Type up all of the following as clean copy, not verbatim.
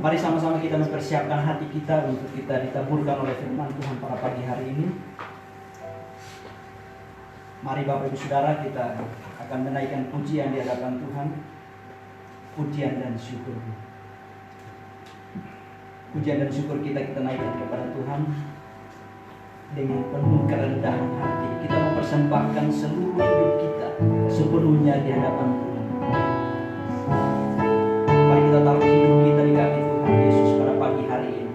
Mari sama-sama kita mempersiapkan hati kita untuk kita ditaburkan oleh firman Tuhan pada pagi hari ini. Mari Bapak Ibu Saudara, kita akan menaikkan pujian di hadapan Tuhan. Pujian dan syukur. Pujian dan syukur kita naikkan kepada Tuhan dengan penuh kerendahan hati. Kita mempersembahkan seluruh hidup kita sepenuhnya di hadapan Tuhan. Mari kita taruh hidup kita di kaki Tuhan Yesus pada pagi hari ini.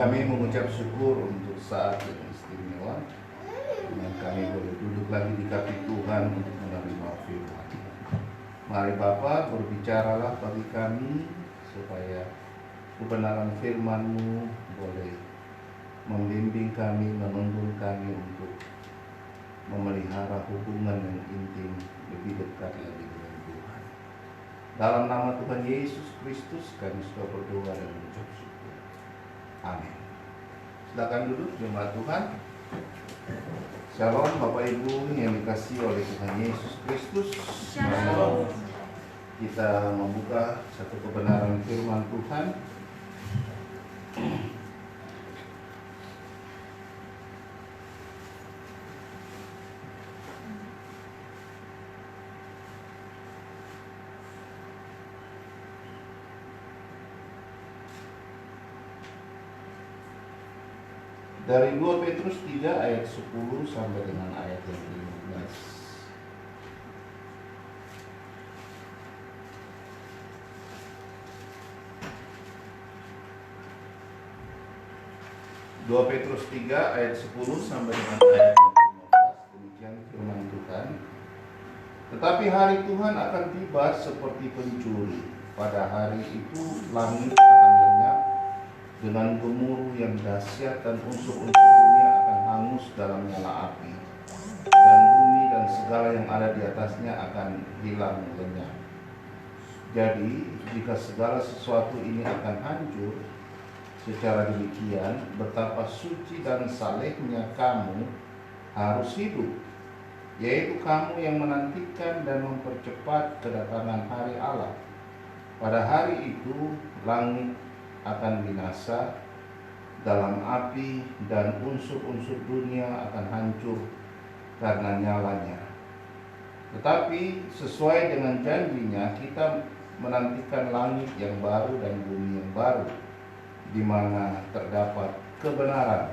Kami mengucap syukur untuk saat yang istimewa, dan kami boleh duduk lagi di kaki Tuhan untuk menerima firman. Mari Bapa, berbicaralah bagi kami supaya kebenaran firman-Mu boleh membimbing kami, menuntun kami untuk memelihara hubungan yang intim lebih dekat lagi dengan Tuhan. Dalam nama Tuhan Yesus Kristus kami sudah berdoa dan mengucap syukur. Amin. Silakan duduk jemaat Tuhan. Shalom Bapak Ibu yang dikasihi oleh Tuhan Yesus Kristus. Shalom. Kita membuka satu kebenaran firman Tuhan. Dari 2 Petrus 3 ayat 10 sampai dengan ayat yang 15. Dua Petrus 3 ayat 10 sampai dengan ayat yang 15. Demikian firman Tuhan. Tetapi hari Tuhan akan tiba seperti pencuri. Pada hari itu langit akan lenyap dengan gemuruh yang dahsyat, dan unsur-unsur dunia akan hangus dalam nyala api, dan bumi dan segala yang ada di atasnya akan hilang lenyap. Jadi jika segala sesuatu ini akan hancur, secara demikian betapa suci dan salehnya kamu harus hidup, yaitu kamu yang menantikan dan mempercepat kedatangan hari Allah. Pada hari itu langit akan binasa dalam api, dan unsur-unsur dunia akan hancur karena nyalanya. Tetapi sesuai dengan janjinya, kita menantikan langit yang baru dan bumi yang baru, di mana terdapat kebenaran.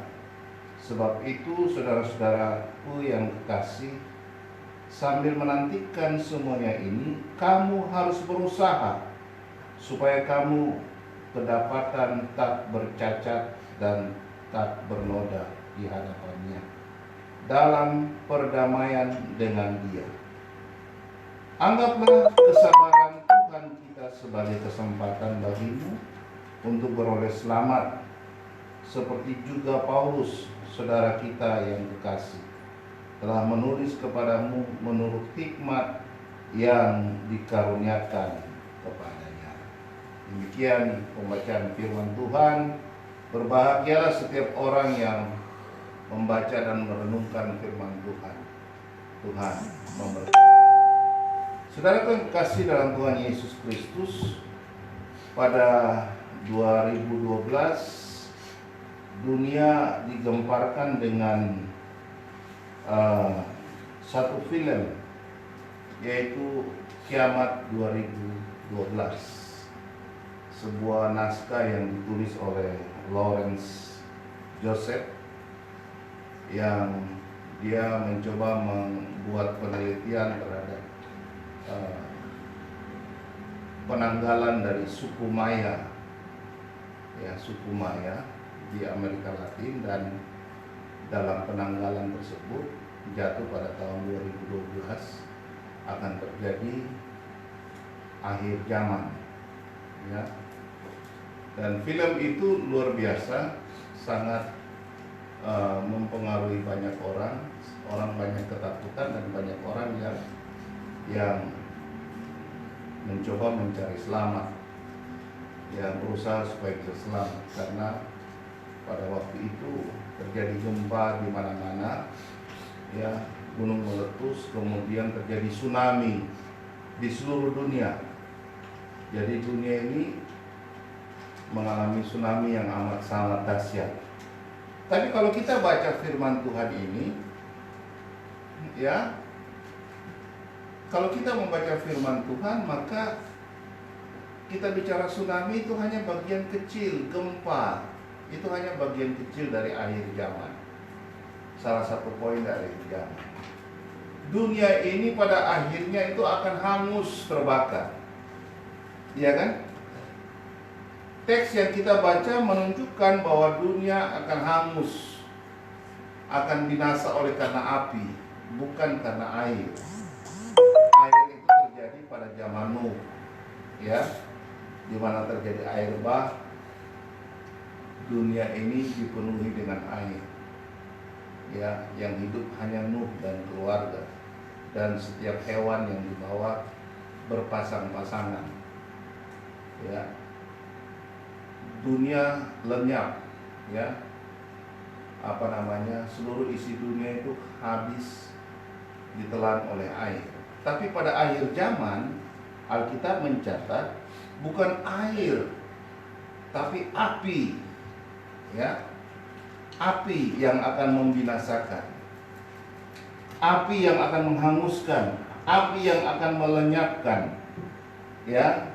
Sebab itu saudara-saudaraku yang kekasih, sambil menantikan semuanya ini, kamu harus berusaha supaya kamu kedapatan tak bercacat dan tak bernoda di hadapannya dalam perdamaian dengan Dia. Anggaplah kesabaran Tuhan kita sebagai kesempatan bagimu untuk beroleh selamat, seperti juga Paulus, saudara kita yang kekasih, telah menulis kepadamu menurut hikmat yang dikaruniakan kepadanya. Demikian pembacaan firman Tuhan. Berbahagialah setiap orang yang membaca dan merenungkan firman Tuhan. Tuhan memberkati. Saudara yang kekasih dalam Tuhan Yesus Kristus, pada 2012 dunia digemparkan dengan satu film, yaitu Kiamat 2012. Sebuah naskah yang ditulis oleh Lawrence Joseph, yang dia mencoba membuat penelitian terhadap penanggalan dari suku Maya, suku Maya di Amerika Latin, dan dalam penanggalan tersebut jatuh pada tahun 2012 akan terjadi akhir zaman, ya. Dan film itu luar biasa, sangat mempengaruhi banyak orang banyak ketakutan, dan banyak orang yang mencoba mencari selamat, yang berusaha supaya bisa selamat, karena pada waktu itu terjadi gempa di mana-mana, ya, gunung meletus, kemudian terjadi tsunami di seluruh dunia. Jadi dunia ini mengalami tsunami yang amat sangat dahsyat. Tapi kalau kita baca firman Tuhan ini, ya, kalau kita membaca firman Tuhan, maka kita bicara tsunami itu hanya bagian kecil, gempa itu hanya bagian kecil dari akhir zaman. Salah satu poin dari akhir zaman. Dunia ini pada akhirnya itu akan hangus terbakar, iya kan? teks yang kita baca menunjukkan bahwa dunia akan hangus, akan binasa oleh karena api, bukan karena air. Air itu terjadi pada zaman Nuh, ya, di mana terjadi air bah, dunia ini dipenuhi dengan air, ya, yang hidup hanya Nuh dan keluarga, dan setiap hewan yang dibawa berpasang-pasangan, ya. Dunia lenyap, ya, seluruh isi dunia itu habis ditelan oleh air. Tapi pada akhir zaman Alkitab mencatat bukan air tapi api, ya, api yang akan membinasakan, api yang akan menghanguskan, api yang akan melenyapkan, ya.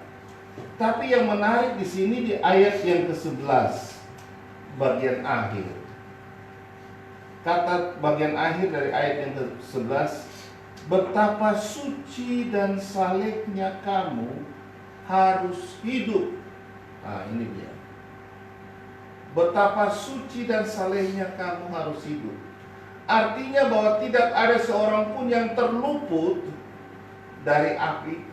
Tapi yang menarik di sini di ayat yang ke-11 bagian akhir. Kata bagian akhir dari ayat yang ke-11, betapa suci dan salehnya kamu harus hidup. Nah, ini dia. Betapa suci dan salehnya kamu harus hidup. Artinya bahwa tidak ada seorang pun yang terluput dari api